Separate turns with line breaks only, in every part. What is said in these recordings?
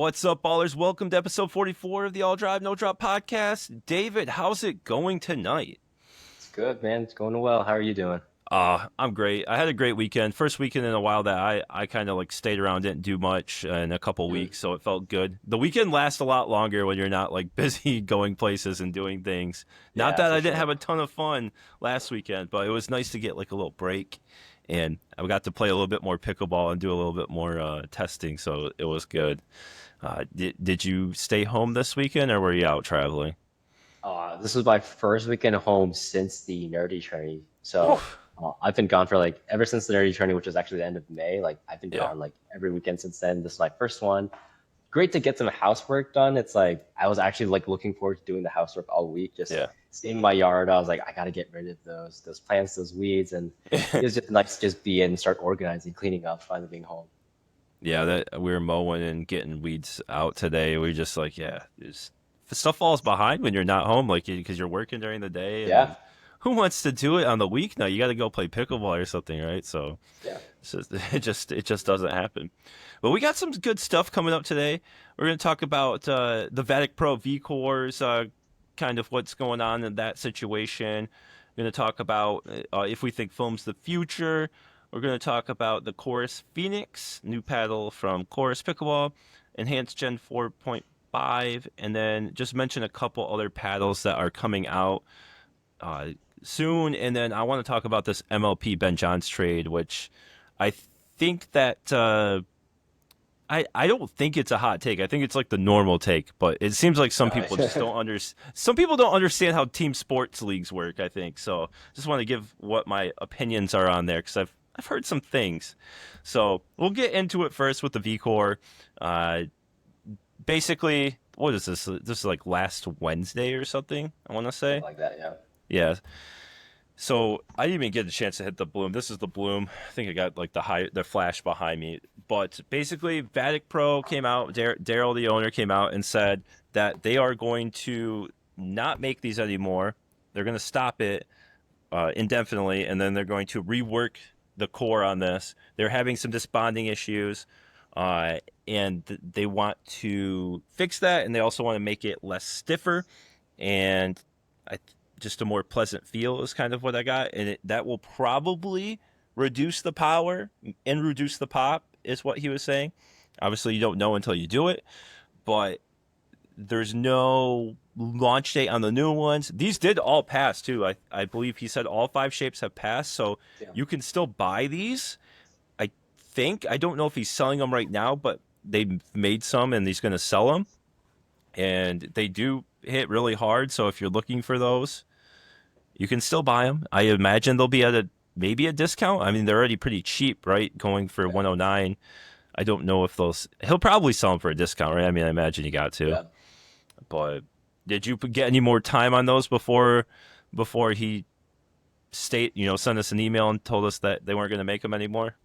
What's up, ballers? Welcome to episode 44 of the AllDriveNoDrop podcast. David, how's it going tonight?
It's good, man. It's going well. How are you doing?
I'm great. I had a great weekend. First weekend in a while that I kind of like stayed around, didn't do much in a couple
Mm.
weeks, so it felt good. The weekend lasts a lot longer when you're not like busy going places and doing things. Not
Yeah,
that
for
I didn't
sure.
have a ton of fun last weekend, but it was nice to get like a little break, and I got to play a little bit more pickleball and do a little bit more testing, so it was good. Did you stay home this weekend or were you out traveling?
This was my first weekend home since the nerdy tourney.
Whew.
I've been gone for like ever since the nerdy tourney, which was actually the end of May. Like I've been
Yeah.
gone like every weekend since then. This is my first one. Great to get some housework done. It's like I was actually like looking forward to doing the housework all week, just
Yeah.
seeing my yard. I was like, I gotta get rid of those plants, those weeds, and it was just nice to just be in, start organizing, cleaning up, finally being home.
Yeah, that we were mowing and getting weeds out today. We just like, yeah, stuff falls behind when you're not home, like because you're working during the day, and
Yeah,
then who wants to do it on the weeknight? You got to go play pickleball or something, right? So
yeah.
it's just, it just doesn't happen. But we got some good stuff coming up today. We're going to talk about the Vatic Pro V cores, kind of what's going on in that situation. We're going to talk about if we think foam's the future. We're going to talk about the Chorus Phoenix, new paddle from Chorus Pickleball, Enhanced Gen 4.5, and then just mention a couple other paddles that are coming out uh, soon. And then I want to talk about this MLP Ben Johns trade, which I think that I don't think it's a hot take. I think it's like the normal take, but it seems like some people just don't some people don't understand how team sports leagues work, I think. So just want to give what my opinions are on there because I've heard some things. So we'll get into it first with the V Core. Uh, basically, what is this? This is like last Wednesday or something, I want to
Something
say.
like that. Yeah.
Yeah. So I didn't even get a chance to hit the bloom. This is the bloom. I think I got like the flash behind me. But basically, Vatic Pro came out. Daryl, the owner, came out and said that they are going to not make these anymore. They're going to stop it indefinitely, and then they're going to rework the core on this. They're having some desponding issues, uh, and they want to fix that, and they also want to make it less stiffer, and I just a more pleasant feel is kind of what I got, and that will probably reduce the power and reduce the pop, is what he was saying. Obviously, you don't know until you do it, but there's no launch date on the new ones. These did all pass too. I believe he said all five shapes have passed, so
Yeah.
you can still buy these. I think I don't know if he's selling them right now, but they made some and he's going to sell them, and they do hit really hard. So if you're looking for those, you can still buy them. I imagine they'll be at a maybe a discount. I mean, they're already pretty cheap, right? Going for
Yeah.
109. I don't know if those. He'll probably sell them for a discount, right? I mean, I imagine you got to.
Yeah.
But did you get any more time on those before he sent us an email and told us that they weren't going to make them anymore?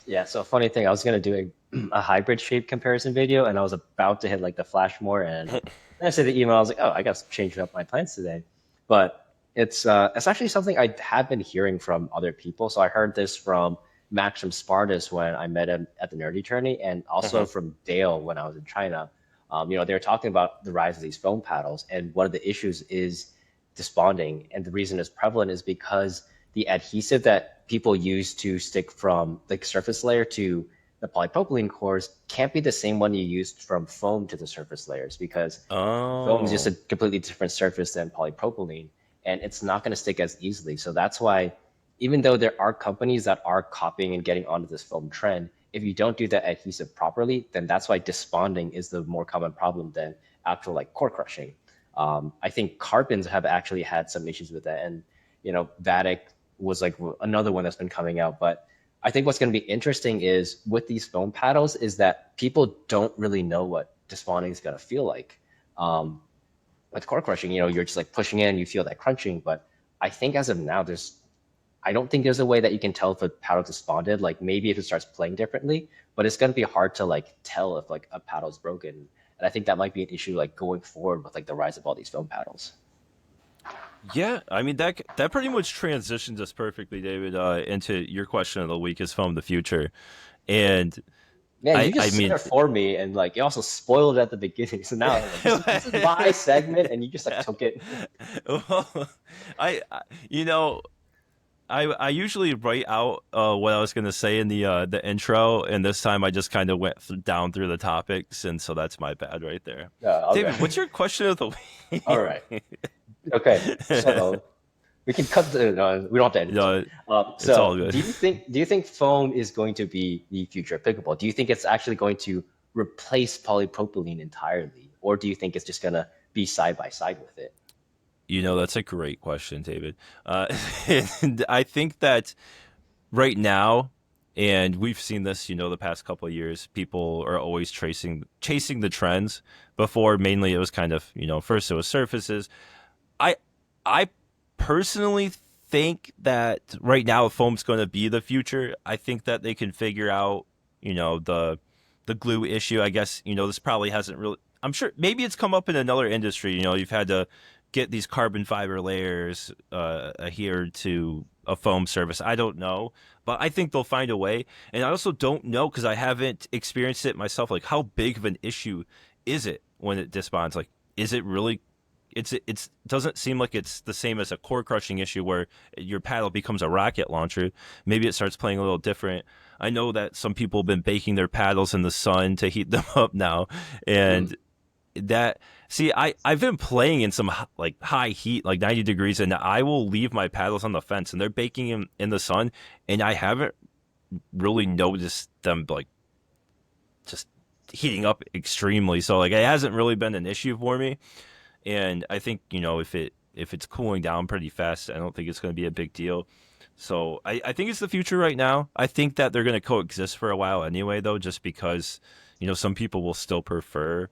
Yeah, so funny thing, I was gonna do a hybrid shape comparison video, and I was about to hit like the flash more, and then I said the email. I was like, oh, I gotta change up my plans today. But it's actually something I have been hearing from other people. So I heard this from Max from Spartus when I met him at the Nerdy Tourney, and also
Mhm.
from Dale when I was in China. They were talking about the rise of these foam paddles, and one of the issues is desponding, and the reason it's prevalent is because the adhesive that people use to stick from the surface layer to the polypropylene cores can't be the same one you used from foam to the surface layers because foam is just a
Oh,
completely different surface than polypropylene, and it's not going to stick as easily. So that's why, even though there are companies that are copying and getting onto this foam trend, if you don't do the adhesive properly, then that's why desponding is the more common problem than actual like core crushing. I think carbons have actually had some issues with that, and Vatic was like another one that's been coming out. But I think what's going to be interesting is with these foam paddles is that people don't really know what desponding is going to feel like. Um, with core crushing, you're just like pushing in, you feel that crunching. But I think as of now, I don't think there's a way that you can tell if a paddle desponded. Like maybe if it starts playing differently, but it's going to be hard to like tell if like a paddle's broken. And I think that might be an issue like going forward with like the rise of all these foam paddles.
yeah. I mean that pretty much transitions us perfectly, David, into your question of the week: is foam the future? And
Man, you
I
just said
mean,
it for me, and like you also spoiled it at the beginning. So now I'm like, this is my segment, and you just like took it.
well, I you know I usually write out what I was gonna say in the intro, and this time I just kind of went down through the topics, and so that's my bad right there. David, what's
Okay.
your question of the
All
week?
right. Okay. So we can cut the. No, we don't have to edit too.
No, it's all
So
good.
do you think foam is going to be the future of pickleball? Do you think it's actually going to replace polypropylene entirely, or do you think it's just gonna be side by side with it?
That's a great question, David. And I think that right now, and we've seen this, the past couple of years, people are always chasing the trends. Before, mainly it was kind of, first it was surfaces. I I personally think that right now foam's going to be the future. I think that they can figure out, the glue issue. I guess, this probably hasn't really. I'm sure maybe it's come up in another industry. You've had to get these carbon fiber layers adhered to a foam surface. I don't know, but I think they'll find a way. And I also don't know because I haven't experienced it myself. Like, how big of an issue is it when it disbonds? Like, is it really it's doesn't seem like it's the same as a core crushing issue where your paddle becomes a rocket launcher. Maybe it starts playing a little different. I know that some people have been baking their paddles in the sun to heat them up now,
Hmm.
and that see I've been playing in some like high heat like 90 degrees, and I will leave my paddles on the fence and they're baking in the sun, and I haven't really noticed them like just heating up extremely. So like it hasn't really been an issue for me. And I think if it's cooling down pretty fast, I don't think it's going to be a big deal. So I think it's the future right now. I think that they're going to coexist for a while anyway, though, just because some people will still prefer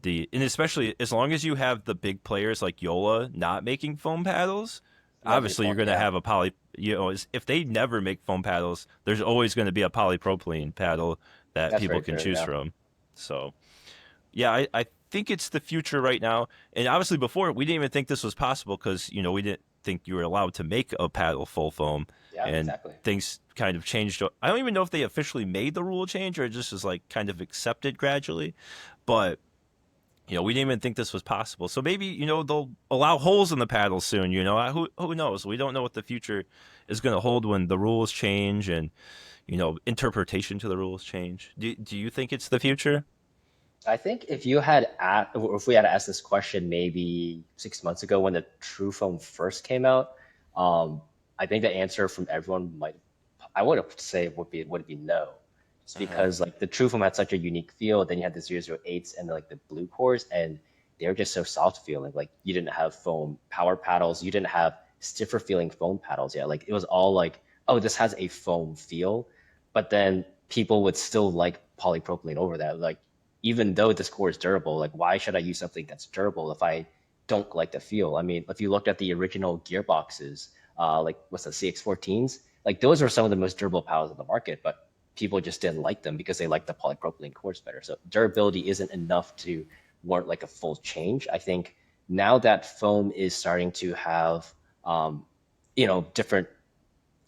and especially as long as you have the big players like Yola not making foam paddles.
Lovely
Obviously, you're
point.
going to
Yeah,
have a if they never make foam paddles, there's always going to be a polypropylene paddle that
that's
people
very
can
true.
choose
Yeah.
from. So yeah, I think it's the future right now. And obviously, before we didn't even think this was possible because we didn't think you were allowed to make a paddle full foam,
Yeah.
and
Exactly.
things kind of changed. I don't even know if they officially made the rule change or it just was like kind of accepted gradually, but. We didn't even think this was possible. So maybe, they'll allow holes in the paddle soon. Who knows? We don't know what the future is going to hold when the rules change and, interpretation to the rules change. Do you think it's the future?
I think if we had asked this question maybe 6 months ago when the True Phone first came out, um, I think the answer from everyone I would say would be no, just
Uh-huh.
because like the True Phone had such a unique feel. Then you had the 008s and like the blue cores, and they were just so soft feeling. Like you didn't have foam power paddles, you didn't have stiffer feeling foam paddles. Yeah, like it was all like, oh, this has a foam feel, but then people would still like polypropylene over that. Like even though this core is durable, like why should I use something that's durable if I don't like the feel? I mean, if you looked at the original gearboxes, like what's the CX14s, like those are some of the most durable paddles on the market, but people just didn't like them because they like the polypropylene cores better. So durability isn't enough to warrant like a full change. I think now that foam is starting to have, different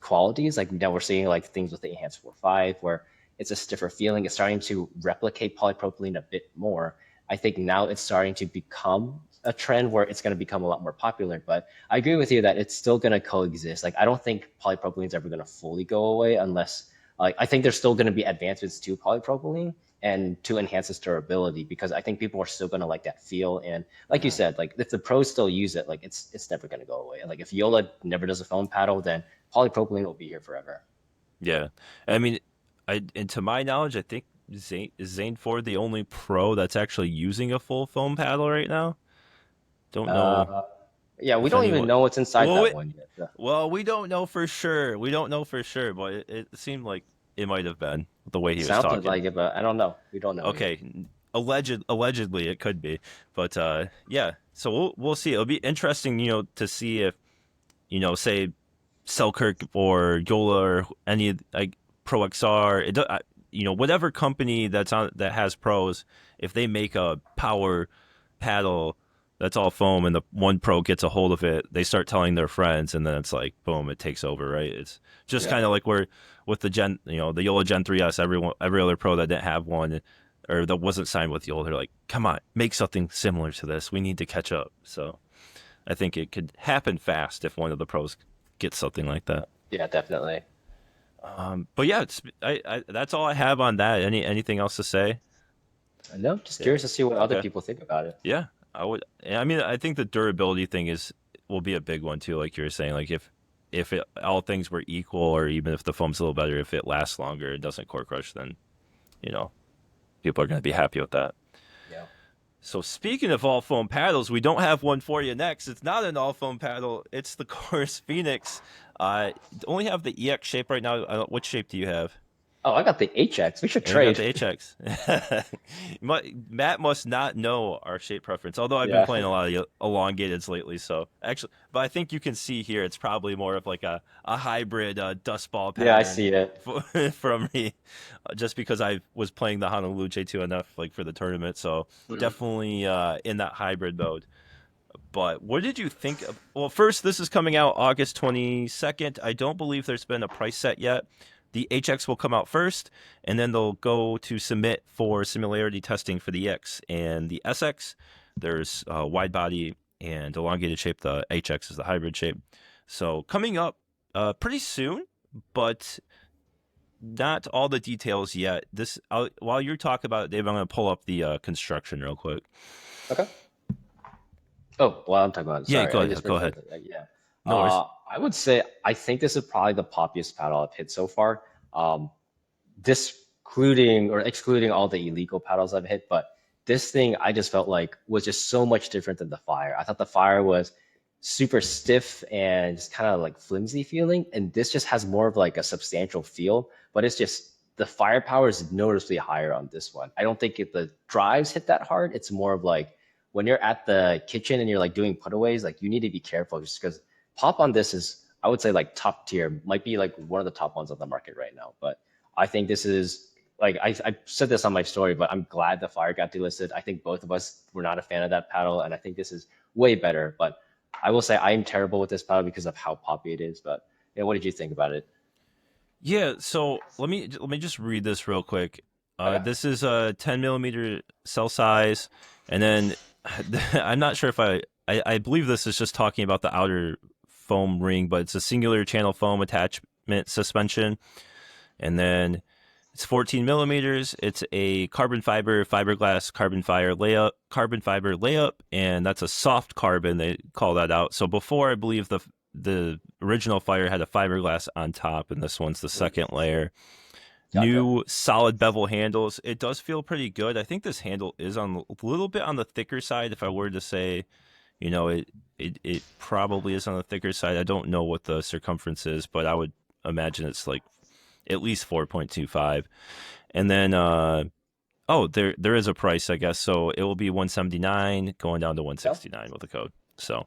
qualities. Like now we're seeing like things with the Enhanced 4.5 where it's a stiffer feeling. It's starting to replicate polypropylene a bit more. I think now it's starting to become a trend where it's going to become a lot more popular. But I agree with you that it's still going to coexist. Like I don't think polypropylene is ever going to fully go away unless like I think there's still going to be advancements to polypropylene and to enhance its durability because I think people are still going to like that feel. And like you
Uh-huh.
said, like if the pros still use it, like it's never going to go away. And like if Yola never does a foam paddle, then polypropylene will be here forever.
Yeah. I mean, and to my knowledge, I think Zane Ford the only pro that's actually using a full foam paddle right now. Don't know
Uh, yeah, we
if
don't even
anyone.
know what's inside
Well,
that one yet.
we don't know for sure. We don't know for sure, but it seemed like it might have been the way he was
Sounded
talking.
like it, but I don't know. We don't know yet.
Okay, allegedly it could be, but yeah. So we'll see. It'll be interesting, to see if say Selkirk or Yola or any like Pro XR, whatever company that has pros, if they make a power paddle that's all foam, and the one pro gets a hold of it, they start telling their friends, and then it's like boom, it takes over, right? It's just
Yeah.
kind of like where with the the Yola Gen 3S, every other pro that didn't have one or that wasn't signed with Yola, they're like, come on, make something similar to this. We need to catch up. So I think it could happen fast if one of the pros gets something like that.
Yeah, definitely.
But yeah, that's all I have on that. Anything else to say?
No, just
Yeah.
curious to see what other
Okay.
people think about it.
Yeah, I would. I mean, I think the durability thing will be a big one too. Like you were saying, like if all things were equal, or even if the foam's a little better, if it lasts longer, it doesn't core crush, then you know people are going to be happy with that.
Yeah.
So speaking of all foam paddles, we don't have one for you next. It's not an all foam paddle. It's the Chorus Phoenix. Only have the EX shape right now. What shape do you have?
Oh, I got the HX. We should
And you got
trade.
the HX. Matt must not know our shape preference, although I've been
Yeah.
playing a lot of elongateds lately. So actually, but I think you can see here it's probably more of like a hybrid dust ball
Yeah, I
pattern
see it.
from me, just because I was playing the Honolulu J2 enough like for the tournament. So
Mhm.
definitely in that hybrid mode. But what did you think of? Well, first, this is coming out August 22nd. I don't believe there's been a price set yet. The HX will come out first, and then they'll go to submit for similarity testing for the EX and the SX. There's wide body and elongated shape. The HX is the hybrid shape. So coming up pretty soon, but not all the details yet. While you talk about it, Dave, I'm going to pull up the construction real quick.
Okay. Oh, well, I'm talking about it.
Yeah,
Sorry,
go
I
ahead.
just
Go
realized
ahead.
that. Yeah.
No worries.
I would say I think this is probably the poppiest paddle I've hit so far. Discluding or excluding all the illegal paddles I've hit, but this thing I just felt like was just so much different than the fire. I thought the fire was super stiff and just kind of like flimsy feeling, and this just has more of like a substantial feel, but it's just the firepower is noticeably higher on this one. I don't think the drives hit that hard. It's more of like when you're at the kitchen and you're like doing putaways, like you need to be careful just because pop on this is I would say like top tier, might be like one of the top ones on the market right now. But I think this is like I said this on my story, but I'm glad the fire got delisted. I think both of us were not a fan of that paddle, and I think this is way better. But I will say I am terrible with this paddle because of how poppy it is. But yeah, what did you think about it?
Yeah, so let me just read this real quick.
Okay.
This is a 10 millimeter cell size, and then I'm not sure if I believe this is just talking about the outer foam ring, but it's a singular channel foam attachment suspension, and then it's 14 millimeters. It's a carbon fiber, fiberglass, carbon fiber layup, and that's a soft carbon. They call that out. So before, I believe the original fire had a fiberglass on top, and this one's the second layer.
Gotcha.
New solid bevel handles. It does feel pretty good. I think this handle is on a little bit on the thicker side. If I were to say, it probably is on the thicker side. I don't know what the circumference is, but I would imagine it's like at least 4.25. And then there is a price, I guess. So it will be 179 going down to
Yeah.
169 with the code. So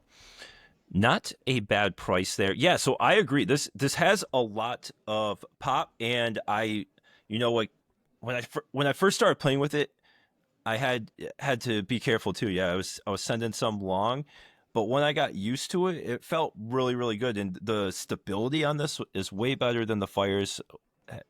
not a bad price there. Yeah, so I agree. This has a lot of pop, and like when I first started playing with it, I had to be careful too. Yeah, I was sending some long, but when I got used to it, it felt really really good, and the stability on this is way better than the Fire's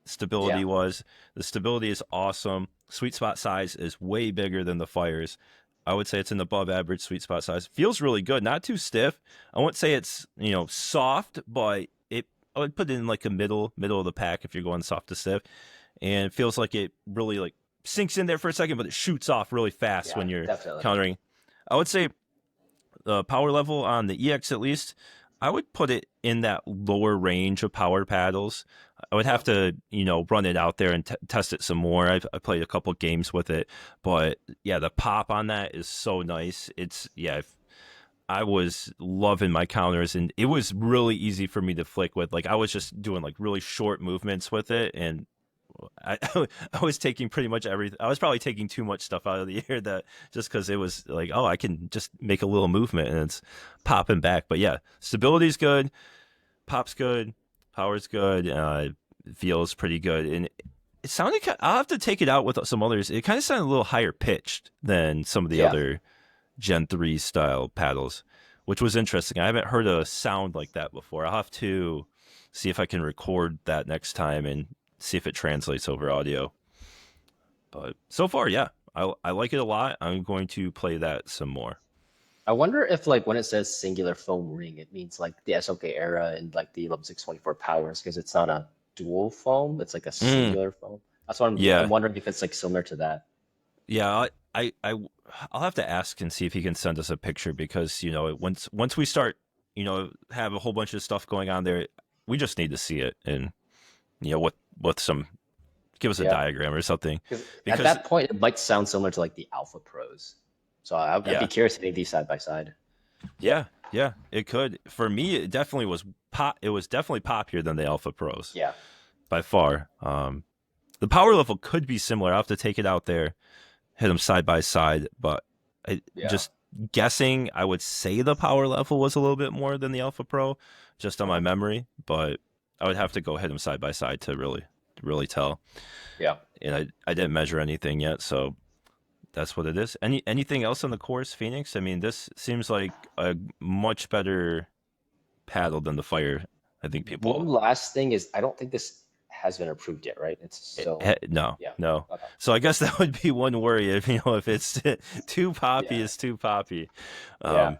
stability
Yeah.
was. The stability is awesome. Sweet spot size is way bigger than the Fire's. I would say it's an above average sweet spot size. Feels really good, not too stiff. I wouldn't say it's soft, but I would put it in like a middle of the pack if you're going soft to stiff, and it feels like it really like sinks in there for a second, but it shoots off really fast
Yeah.
when you're
Definitely.
countering. I would say the power level on the EX at least, I would put it in that lower range of power paddles. I would
Yeah.
have to, run it out there and test it some more. I played a couple games with it, but yeah, the pop on that is so nice. I was loving my counters, and it was really easy for me to flick with. Like I was just doing like really short movements with it, and I I was taking pretty much everything. I was probably taking too much stuff out of the air that just because it was like, oh, I can just make a little movement and it's popping back. But yeah, stability's good, pop's good, power's good, feels pretty good, and it sounded. I'll have to take it out with some others. It kind of sounded a little higher pitched than some of the
Yeah.
other. Gen 3 style paddles, which was interesting. I haven't heard a sound like that before. I'll have to see if I can record that next time and see if it translates over audio. But so far, yeah, I like it a lot. I'm going to play that some more.
I wonder if like when it says singular foam ring, it means like the SOK era and like the 11624 powers because it's not a dual foam, it's like a
Mm,
singular foam. That's what I'm
yeah,
wondering if it's like similar to that.
yeah. I'll have to ask and see if he can send us a picture because once we start have a whole bunch of stuff going on there, we just need to see it and with some give us a
Yeah.
diagram or something
Because at
because
that point, it might sound similar to like the Alpha Pros. So I'd be
yeah,
curious hitting these side by side.
yeah, it could. For me, it definitely was it was definitely poppier than the Alpha Pros
Yeah.
by far. The power level could be similar. I'll have to take it out there, hit them side by side, but
Yeah.
just guessing, I would say the power level was a little bit more than the Alpha Pro, just on my
Uh-huh.
memory. But I would have to go hit them side by side to really tell.
Yeah.
And I didn't measure anything yet, so that's what it is. Anything else on the course, Phoenix? I mean, this seems like a much better paddle than the Fire. I think
One
people
last thing is I don't think this has been approved yet, right? It's still
no,
yeah.
no.
Okay.
So I guess that would be one worry if it's too poppy,
Yeah.
it's too poppy.
Yeah.
Um,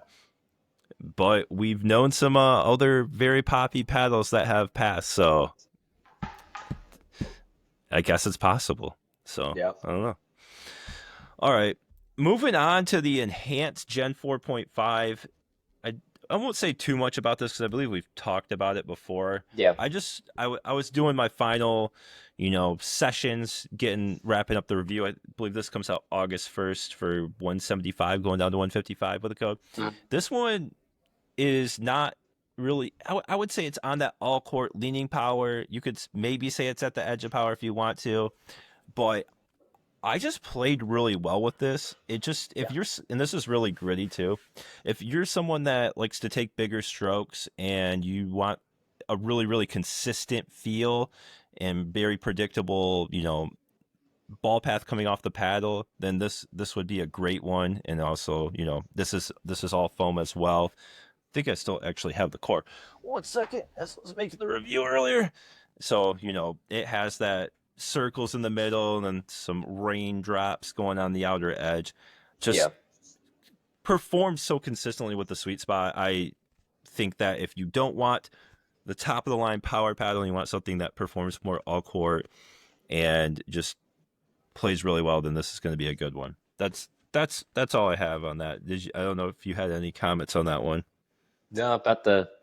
but we've known some other very poppy paddles that have passed, so I guess it's possible. So
Yeah.
I don't know. All right, moving on to the enhanced Gen 4.5. I I won't say too much about this because I believe we've talked about it before.
Yeah.
I was doing my final, sessions, getting wrapping up the review. I believe this comes out August 1st for 175, going down to 155 with a code.
Mm.
This one is not really. I would say it's on that all court leaning power. You could maybe say it's at the edge of power if you want to, but I just played really well with this. It just, if
Yeah.
you're, and this is really gritty too, if you're someone that likes to take bigger strokes and you want a really consistent feel and very predictable, ball path coming off the paddle, then this would be a great one. And also, this is all foam as well. I think I still actually have the core. One second, let's make the review earlier. So it has that circles in the middle and then some raindrops going on the outer edge.
Yeah.
Just performs so consistently with the sweet spot. I think that if you don't want the top of the line power paddle, and you want something that performs more all court and just plays really well, then this is going to be a good one. That's all I have on that. I don't know if you had any comments on that one.
No,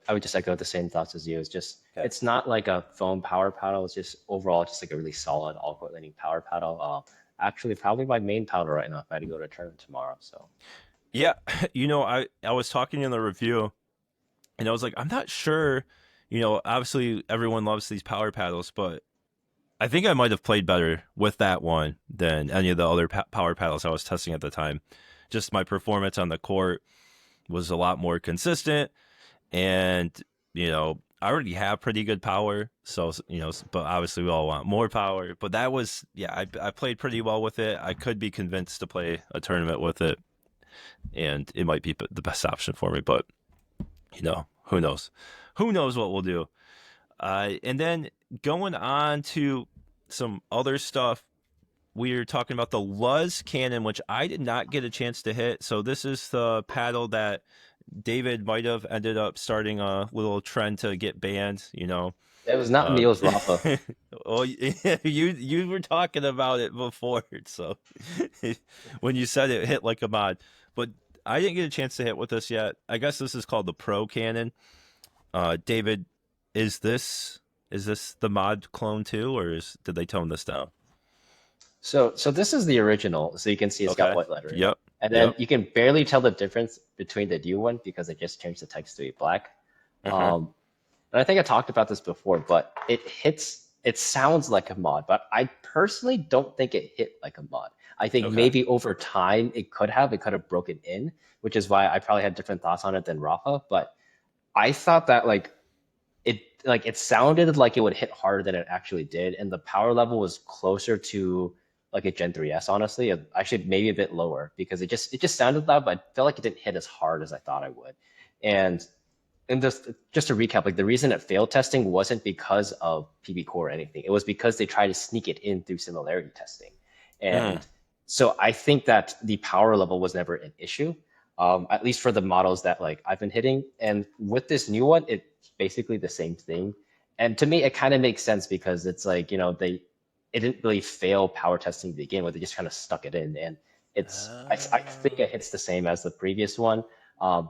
I would just echo the same thoughts as you. It's just,
Okay.
it's not like a foam power paddle. It's just overall just like a really solid all court leaning power paddle. Actually, probably my main paddle right now if I had to go to a tournament tomorrow. So
Yeah, I was talking in the review, and I was like, I'm not sure. Obviously everyone loves these power paddles, but I think I might have played better with that one than any of the other power paddles I was testing at the time. Just my performance on the court was a lot more consistent, and I already have pretty good power, so but obviously we all want more power. But that was, yeah, I played pretty well with it. I could be convinced to play a tournament with it, and it might be the best option for me. But who knows? Who knows what we'll do? And then going on to some other stuff, we're talking about the Luzz Cannon, which I did not get a chance to hit. So this is the paddle that David might have ended up starting a little trend to get banned.
it was not me,
Uh,
it was Rafa.
well, you were talking about it before, so when you said it hit like a mod, but I didn't get a chance to hit with this yet. I guess this is called the Pro Cannon. David, is this the mod clone too, or did they tone this down?
So this is the original. So you can see it's got
Okay.
white lettering.
Yep.
And then
Yep.
you can barely tell the difference between the new one because it just changed the text to be black.
Uh-huh.
Um, and I think I talked about this before, but it sounds like a mod, but I personally don't think it hit like a mod. I think
Okay.
maybe over time it could have broken in, which is why I probably had different thoughts on it than Rafa. But I thought that it sounded like it would hit harder than it actually did, and the power level was closer to like a Gen 3S, honestly. Actually, maybe a bit lower because it just sounded loud, but I felt like it didn't hit as hard as I thought I would. And just to recap, like the reason it failed testing wasn't because of PB Core or anything. It was because they tried to sneak it in through similarity testing.
Mm.
And so I think that the power level was never an issue, at least for the models that like I've been hitting. And with this new one, it's basically the same thing. And to me, it kind of makes sense because it's like, it didn't really fail power testing to begin with. They just kind of stuck it in. And I think it hits the same as the previous one. Um,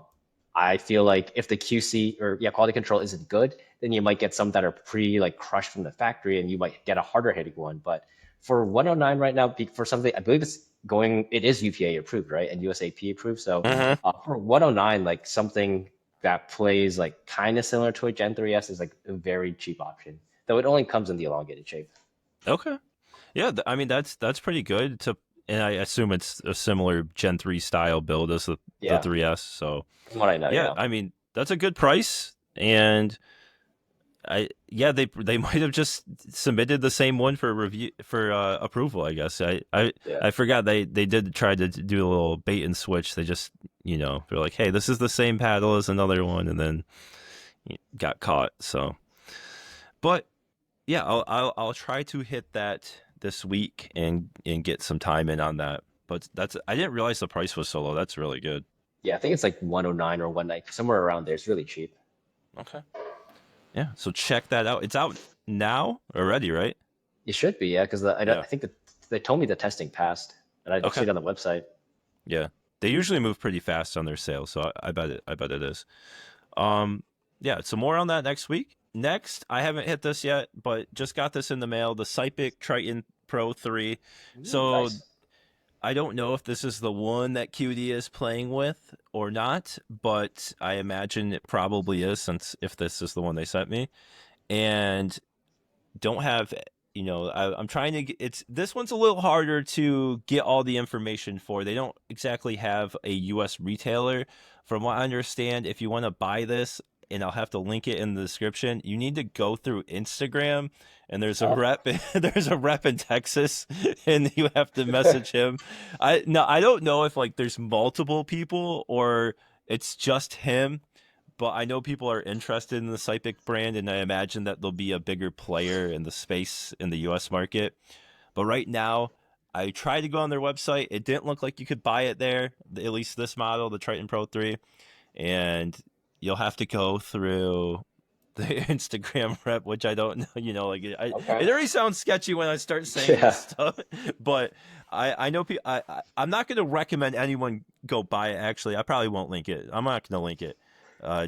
I feel like if the QC or quality control isn't good, then you might get some that are pretty like crushed from the factory, and you might get a harder hitting one. But for 109 right now, for something I believe it is UPA approved, right, and USAP approved. So
Hmm.
for 109, like something that plays like kind of similar to a Gen 3S is like a very cheap option, though it only comes in the elongated shape.
Okay. Yeah, I mean that's pretty good to, and I assume it's a similar Gen 3 style build as the
Yeah,
3S. So
from what I know,
yeah,
yeah.
I mean that's a good price, and they might have just submitted the same one for review for approval. I guess
Yeah.
I forgot they did try to do a little bait and switch. They just they're like, hey, this is the same paddle as another one, and then got caught. So, but yeah, I'll try to hit that this week and get some time in on that. But I didn't realize the price was so low. That's really good.
Yeah, I think it's like 109 or 190, somewhere around there. It's really cheap.
Okay. Yeah. So check that out. It's out now already, right?
You should be, yeah, because I
Yeah.
think that they told me the testing passed, and I see
Okay.
it on the website.
Yeah. They usually move pretty fast on their sales, so I bet I bet it is. Um, yeah. So more on that next week. Next, I haven't hit this yet, but just got this in the mail. The Sypik Triton Pro 3.
Ooh,
So
nice.
I don't know if this is the one that QD is playing with or not, but I imagine it probably is, since if this is the one they sent me. And don't have, I'm trying to get, it's this one's a little harder to get all the information for. They don't exactly have a US retailer. From what I understand, if you want to buy this, and I'll have to link it in the description, you need to go through Instagram, and there's a
Oh,
rep there's a rep in Texas, and you have to message him. I don't know if like there's multiple people or it's just him, but I know people are interested in the Sypik brand, and I imagine that they'll be a bigger player in the space in the U.S. market. But right now, I tried to go on their website. It didn't look like you could buy it there, at least this model, the Triton Pro 3. And you'll have to go through the Instagram rep, which I don't know. Like
okay.
it already sounds sketchy when I start saying this
Yeah.
stuff. But I know people. I'm not going to recommend anyone go buy it. Actually, I probably won't link it. I'm not going to link it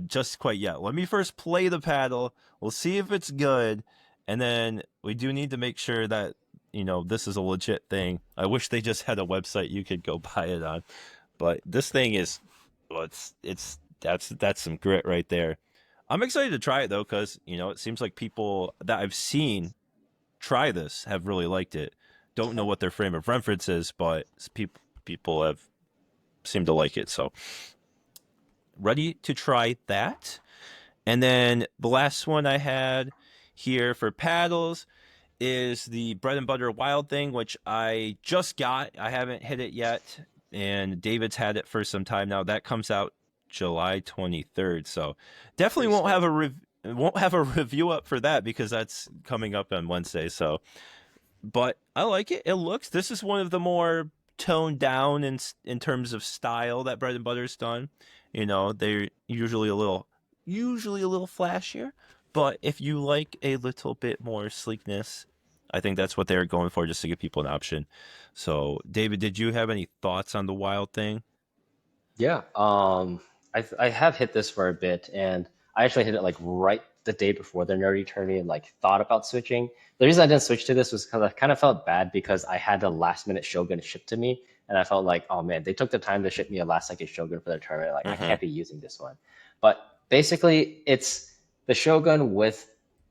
just quite yet. Let me first play the paddle. We'll see if it's good, and then we do need to make sure that this is a legit thing. I wish they just had a website you could go buy it on, but this thing is, well, it's that's some grit right there. I'm excited to try it though, because it seems like people that I've seen try this have really liked it. Don't know what their frame of reference is, but people have seemed to like it. So ready to try that. And then the last one I had here for paddles is the bread and butter wild thing, which I just got. I haven't hit it yet, and David's had it for some time now. That comes out July 23rd, so definitely
Pretty soon.
won't have a review up for that because that's coming up on Wednesday. So, but I like it. This is one of the more toned down in terms of style that bread and butter's done. They're usually a little flashier, but if you like a little bit more sleekness, I think that's what they're going for, just to give people an option. So, David, did you have any thoughts on the wild thing?
Yeah. I have hit this for a bit, and I actually hit it like right the day before the nerdy tourney, and like thought about switching. The reason I didn't switch to this was because I kind of felt bad because I had a last minute Shogun shipped to me, and I felt like, oh man, they took the time to ship me a last second Shogun for the tournament. Like I
Mm-hmm.
can't be using this one. But basically, it's the Shogun with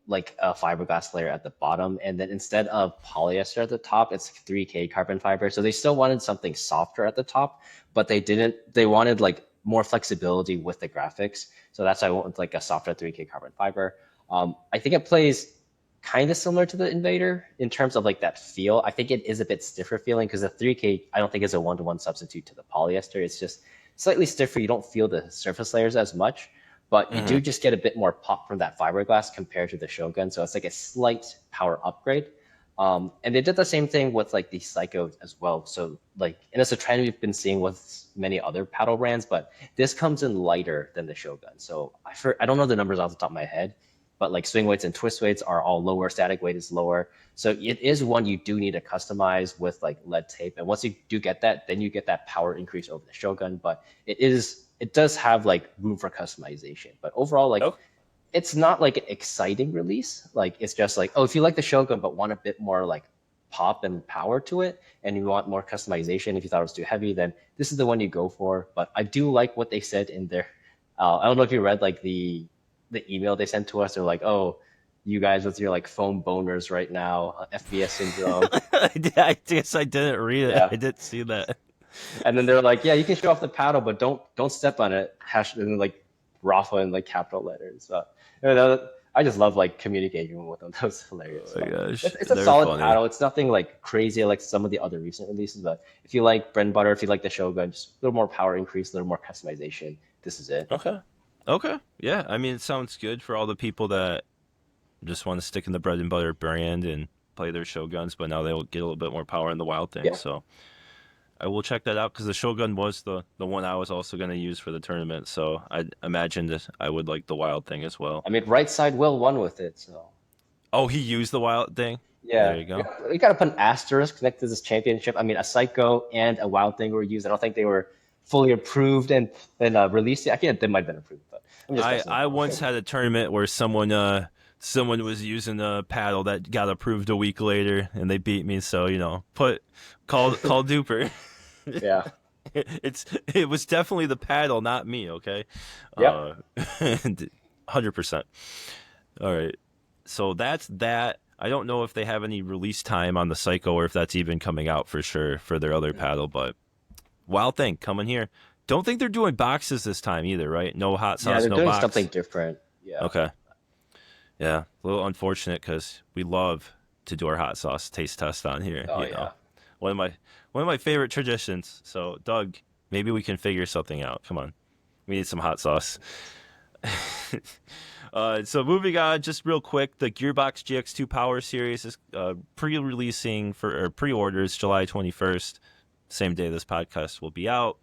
like a fiberglass layer at the bottom, and then instead of polyester at the top, it's 3K carbon fiber. So they still wanted something softer at the top, but they didn't. They wanted like more flexibility with the graphics. So that's why I went with like a softer 3K carbon fiber. I think it plays. kind of similar to the Invader in terms of like that feel. I think it is a bit stiffer feeling because the 3K I don't think is a one-to-one substitute to the polyester. It's just slightly stiffer. You don't feel the surface layers as much, but you do just get a bit more pop from that fiberglass compared to the Shogun. So it's like a slight power upgrade. And they did the same thing with like the Psycho as well. So like, and it's a trend we've been seeing with many other paddle brands, but this comes in lighter than the Shogun. So I don't know the numbers off the top of my head, but like swing weights and twist weights are all lower, static weight is lower. So it is one you do need to customize with like lead tape. And once you do get that, then you get that power increase over the Shogun. But it does have like room for customization. But overall, like it's not like an exciting release. Like it's just like, oh, if you like the Shogun but want a bit more like pop and power to it, and you want more customization, if you thought it was too heavy, then this is the one you go for. But I do like what they said in there. I don't know if you read like the email they sent to us. They're like, oh, you guys with your like foam boners right now, FBS syndrome.
I guess I didn't read it. Yeah. I didn't see that.
And then they're like, yeah, you can show off the paddle, but don't step on it. And like Rafa in like capital letters. But I just love like communicating with them. That was hilarious.
Oh my gosh.
It's a solid paddle. It's nothing like crazy like some of the other recent releases. But if you like bread and butter, if you like the Shogun, just a little more power increase, a little more customization. This is it.
Okay. Yeah. I mean, it sounds good for all the people that just want to stick in the bread and butter brand and play their Shoguns, but now they'll get a little bit more power in the Wild thing. Yeah. So I will check that out because the Shogun was the one I was also going to use for the tournament. So I imagined that I would like the Wild thing as well.
I mean, right side Will won with it. So.
Oh, he used the Wild thing?
Yeah.
There you go.
You got to put an asterisk connected to this championship. I mean, a Psycho and a Wild thing were used. I don't think they were fully approved and released. I think they might have been approved. But
I once had a tournament where someone was using a paddle that got approved a week later, and they beat me. So call Duper.
Yeah,
it was definitely the paddle, not me. Okay.
Yeah.
100%. All right. So that's that. I don't know if they have any release time on the Psycho or if that's even coming out for sure for their other paddle, but Wild thing coming here. Don't think they're doing boxes this time either, right? No hot sauce,
yeah, they're
no
doing
box.
Something different. Yeah.
Okay. Yeah, a little unfortunate because we love to do our hot sauce taste test on here.
Oh, yeah.
One of my favorite traditions. So, Doug, maybe we can figure something out. Come on, we need some hot sauce. So moving on, just real quick, the Gearbox GX2 Power series is pre-releasing for pre-orders July 21st, same day this podcast will be out.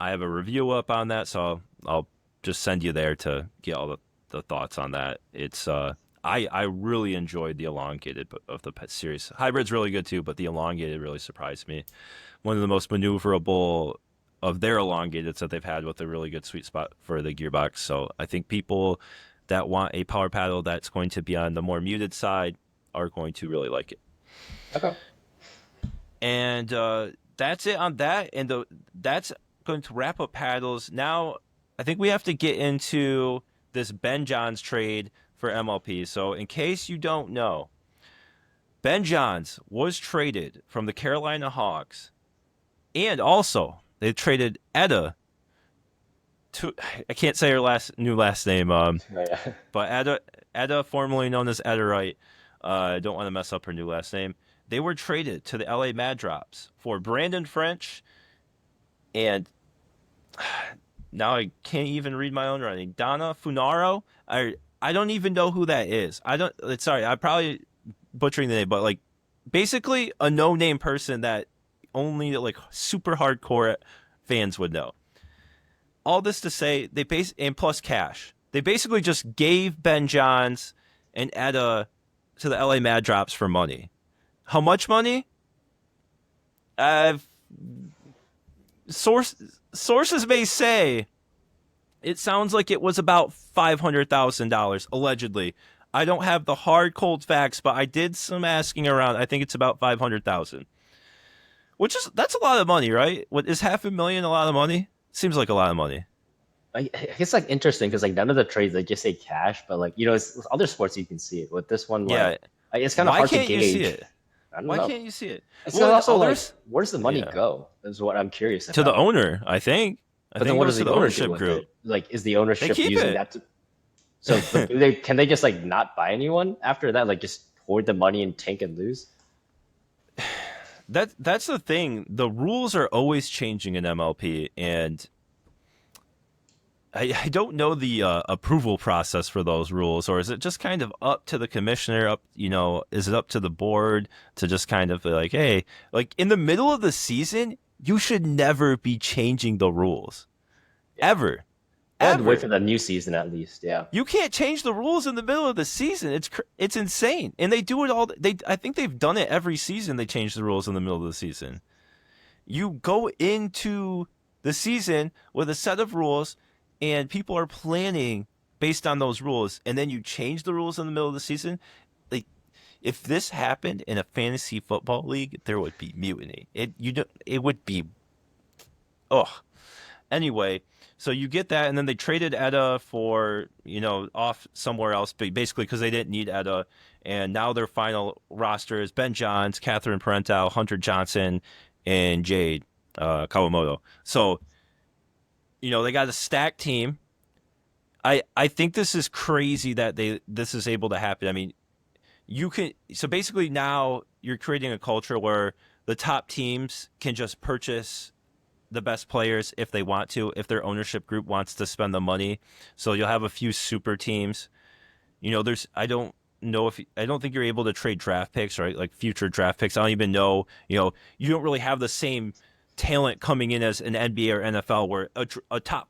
I have a review up on that, so I'll just send you there to get all the thoughts on that. It's I really enjoyed the elongated of the series. Hybrid's really good too, but the elongated really surprised me. One of the most maneuverable of their elongateds that they've had with a really good sweet spot for the Gearbox. So I think people that want a power paddle that's going to be on the more muted side are going to really like it.
Okay.
And that's it on that. And that's going to wrap up paddles. Now, I think we have to get into this Ben Johns trade for MLP. So in case you don't know, Ben Johns was traded from the Carolina Hawks. And also, they traded Edda to, I can't say her new last name, but Edda, formerly known as Edda Wright. I don't want to mess up her new last name. They were traded to the LA Mad Drops for Brandon French and now I can't even read my own writing. Donna Funaro. I don't even know who that is. Sorry, I'm probably butchering the name, but like basically a no-name person that only like super hardcore fans would know. All this to say, and plus cash. They basically just gave Ben Johns and Edda to the LA Mad Drops for money. How much money? Sources may say it sounds like it was about $500,000 allegedly. I don't have the hard cold facts, but I did some asking around. I think it's about $500,000, that's a lot of money, right? What is $500,000 a lot of money? Seems like a lot of money.
It's like interesting because like none of the trades they just say cash, but like it's other sports you can see it. With this one, it's kind of hard to gauge.
Why can't you see it?
Why
can't you see it?
It's also like, where does the money go? Is what I'm curious about.
To the owner, I think.
But then what does the ownership group? Like, is the ownership using that? So, but can they just like not buy anyone after that? Like just hoard the money and tank and lose?
That's the thing. The rules are always changing in MLP, and I don't know the approval process for those rules, or is it just kind of up to the commissioner? Is it up to the board to just kind of be like, hey, like in the middle of the season, you should never be changing the rules
Yeah.
ever,
We'll have to wait
ever.
for the new season at least. Yeah.
You can't change the rules in the middle of the season. It's insane, and they do it all. I think they've done it every season. They change the rules in the middle of the season. You go into the season with a set of rules, and people are planning based on those rules, and then you change the rules in the middle of the season. Like, if this happened in a fantasy football league, there would be mutiny. It would be, oh. Anyway, so you get that, and then they traded Etta for off somewhere else, basically because they didn't need Etta, and now their final roster is Ben Johns, Catherine Parental, Hunter Johnson, and Jade Kawamoto. So they got a stacked team. I think this is crazy that this is able to happen. I mean, you can so basically now you're creating a culture where the top teams can just purchase the best players if they want to, if their ownership group wants to spend the money. So you'll have a few super teams. I don't think you're able to trade draft picks, right? Like future draft picks. I don't even know, you don't really have the same talent coming in as an NBA or NFL where a top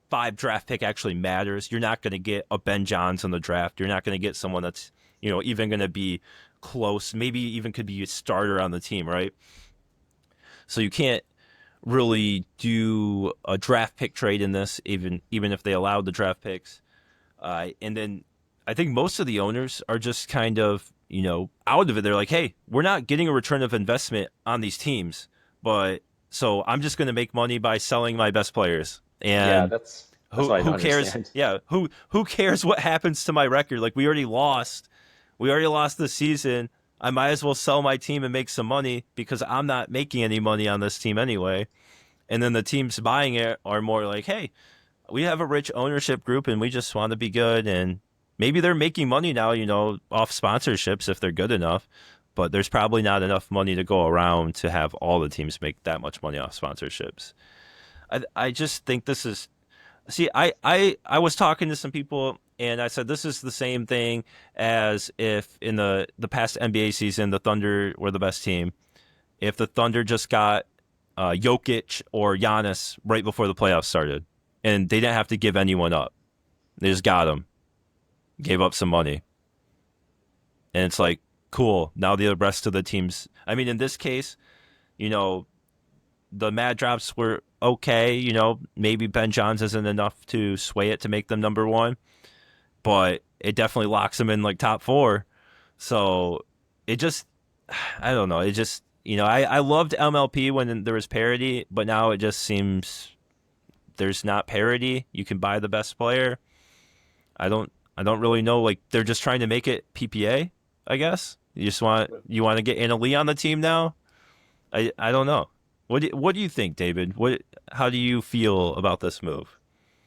5 draft pick actually matters. You're not going to get a Ben Johns in the draft. You're not going to get someone that's, even going to be close, maybe even could be a starter on the team, right? So you can't really do a draft pick trade in this, even if they allowed the draft picks. And then I think most of the owners are just kind of, out of it. They're like, hey, we're not getting a return of investment on these teams, but so I'm just going to make money by selling my best players.
Yeah,
And
that's what I don't
who cares?
understand.
Yeah, who cares what happens to my record? Like we already lost. We already lost this season. I might as well sell my team and make some money because I'm not making any money on this team anyway. And then the teams buying it are more like, hey, we have a rich ownership group and we just want to be good. And maybe they're making money now, off sponsorships if they're good enough. But there's probably not enough money to go around to have all the teams make that much money off sponsorships. I just think this is. See, I was talking to some people and I said this is the same thing as if in the past NBA season the Thunder were the best team. If the Thunder just got Jokic or Giannis right before the playoffs started, and they didn't have to give anyone up. They just got them, gave up some money, and it's like cool. Now the rest of the teams. I mean, in this case, you know, the Mad Drops were okay. Maybe Ben Johns isn't enough to sway it to make them number one, but it definitely locks them in like top 4. So it just, I don't know. It just, I loved MLP when there was parity, but now it just seems there's not parity. You can buy the best player. I don't really know. Like they're just trying to make it PPA, I guess. You want to get Anna Lee on the team now? I don't know. What do you think, David? How do you feel about this move?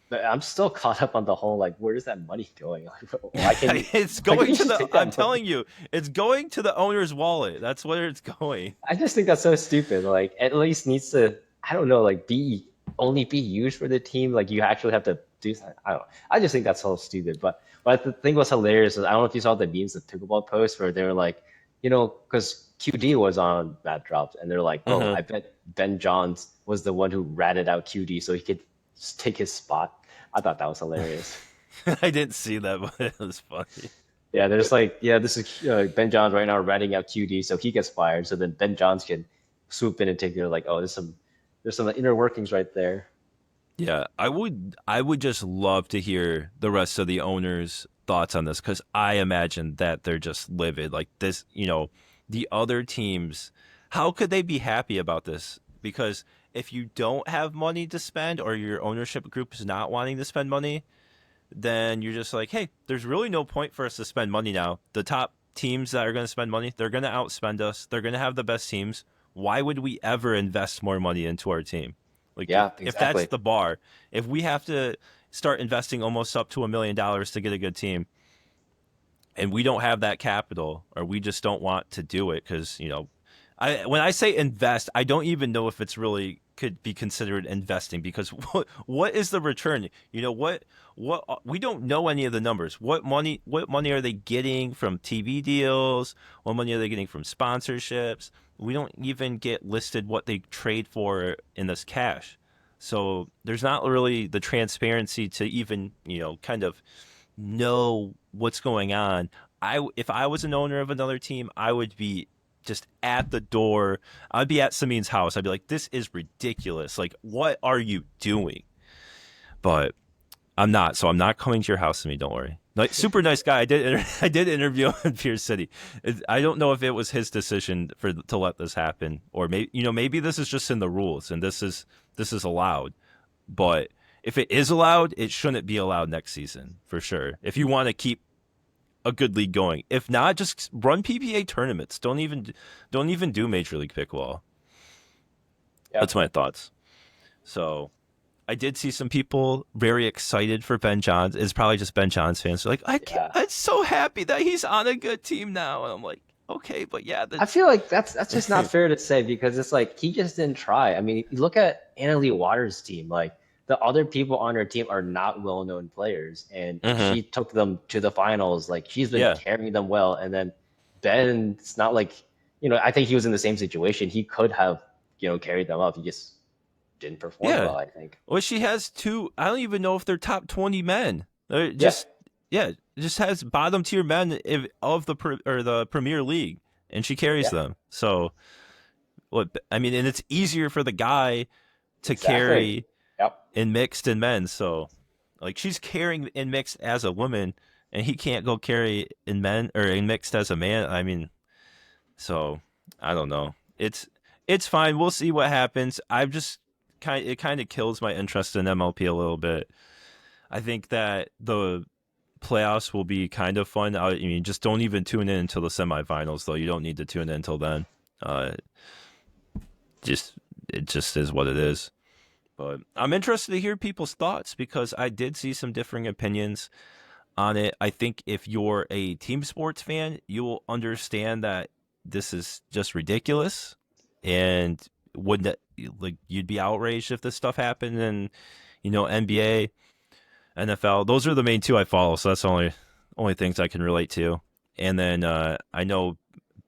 But I'm still caught up on the whole like, where is that money going? Like, why can you?
It's
Why can
going
you
to
just
the.
take
I'm
that money?
telling you, it's going to the owner's wallet. That's where it's going.
I just think that's so stupid. Like, at least needs to, I don't know, like only be used for the team. Like, you actually have to do something. I don't know. I just think that's so stupid. But the thing was hilarious is I don't know if you saw the memes, the pickleball post where they were like, because QD was on Bad Drops, and they're like, oh,
Uh-huh.
I bet Ben Johns was the one who ratted out QD so he could just take his spot. I thought that was hilarious.
I didn't see that, but it was funny.
Yeah, there's like, yeah, this is Ben Johns right now ratting out QD, so he gets fired. So then Ben Johns can swoop in and take it. Like, oh, there's some inner workings right there.
Yeah, I would just love to hear the rest of the owners' thoughts on this because I imagine that they're just livid. Like this, the other teams, how could they be happy about this? Because if you don't have money to spend or your ownership group is not wanting to spend money, then you're just like, hey, there's really no point for us to spend money now. The top teams that are going to spend money, they're going to outspend us. They're going to have the best teams. Why would we ever invest more money into our team? Like
Yeah,
if that's
exactly.
the bar, if we have to start investing almost up to $1 million to get a good team, and we don't have that capital, or we just don't want to do it because I when I say invest, I don't even know if it's really could be considered investing because what is the return? What we don't know any of the numbers. What money are they getting from TV deals? What money are they getting from sponsorships? We don't even get listed what they trade for in this cash. So there's not really the transparency to even, kind of know what's going on. If I was an owner of another team, I would be just at the door. I'd be at Samin's house. I'd be like, "This is ridiculous. Like, what are you doing?" But I'm not, so I'm not coming to your house, Samin. Don't worry. Like, super nice guy. I did interview him in Pier City. I don't know if it was his decision to let this happen, or maybe this is just in the rules and this is allowed. But if it is allowed, it shouldn't be allowed next season for sure. If you want to keep a good league going, if not, just run PPA tournaments. Don't even do Major League Pickleball. That's
Yep.
my thoughts. So I did see some people very excited for Ben Johns. It's probably just Ben Johns fans. They're like,
Yeah.
I'm so happy that he's on a good team now. And I'm like, okay, but yeah,
I
that's
feel like that's just not fair to say because it's like he just didn't try. I mean, you look at Anna Lee Waters' team, like the other people on her team are not well-known players, and
hmm
she took them to the finals. Like she's been
yeah,
carrying them well, and then Ben, it's not like I think he was in the same situation. He could have carried them up. He just didn't perform
yeah.
well, I think.
Well, she has two. I don't even know if they're top 20 men. They're
Yeah,
just yeah, just has bottom tier men of the Premier League, and she carries
yeah,
them. So what I mean, and it's easier for the guy to
exactly.
carry
Yep.
in mixed and men. So like she's carrying in mixed as a woman, and he can't go carry in men or in mixed as a man. I mean, so I don't know. It's fine. We'll see what happens. I've just it kind of kills my interest in MLP a little bit. I think that the playoffs will be kind of fun. I mean, just don't even tune in until the semifinals, though. You don't need to tune in until then. Uh, just it just is what it is. But I'm interested to hear people's thoughts because I did see some differing opinions on it. I think if you're a team sports fan, you will understand that this is just ridiculous, and wouldn't like you'd be outraged if this stuff happened in NBA, NFL. Those are the main two I follow, so that's the only things I can relate to. And then I know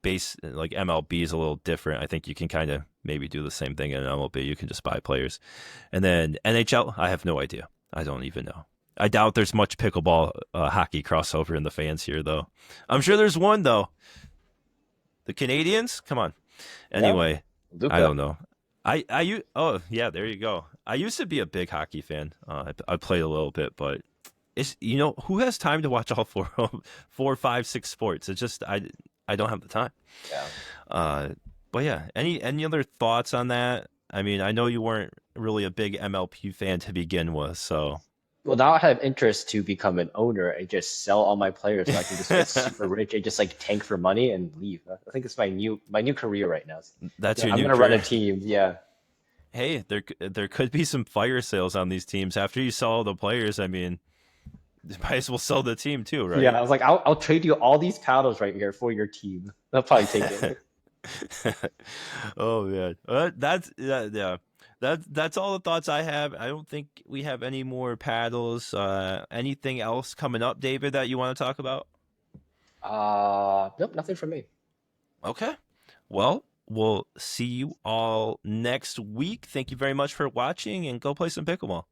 base like MLB is a little different. I think you can kind of maybe do the same thing in MLB. You can just buy players, and then NHL. I have no idea. I don't even know. I doubt there's much pickleball hockey crossover in the fans here, though. I'm sure there's one though. The Canadians, come on.
Yeah.
Anyway, I
Luca.
don't know. Oh yeah, there you go. I used to be a big hockey fan. I played a little bit, but it's who has time to watch all four, five, six sports? It's just I don't have the time.
Yeah.
Uh, but yeah, any other thoughts on that? I mean, I know you weren't really a big MLP fan to begin with, so
Well, now I have interest to become an owner and just sell all my players so I can just get super rich and just like tank for money and leave. I think it's my new career right now.
that's
Yeah,
your
I'm
new
gonna run a
career.
team. Yeah,
Hey, there could be some fire sales on these teams after you sell all the players. I mean, you might as well sell the team too,
yeah.
right?
I was like, I'll trade you all these paddles right here for your team. They'll probably take it.
Oh man, yeah. That's all the thoughts I have. I don't think we have any more paddles. Anything else coming up, David, that you want to talk about?
Nope, nothing for me.
Okay. Well, we'll see you all next week. Thank you very much for watching, and go play some pickleball.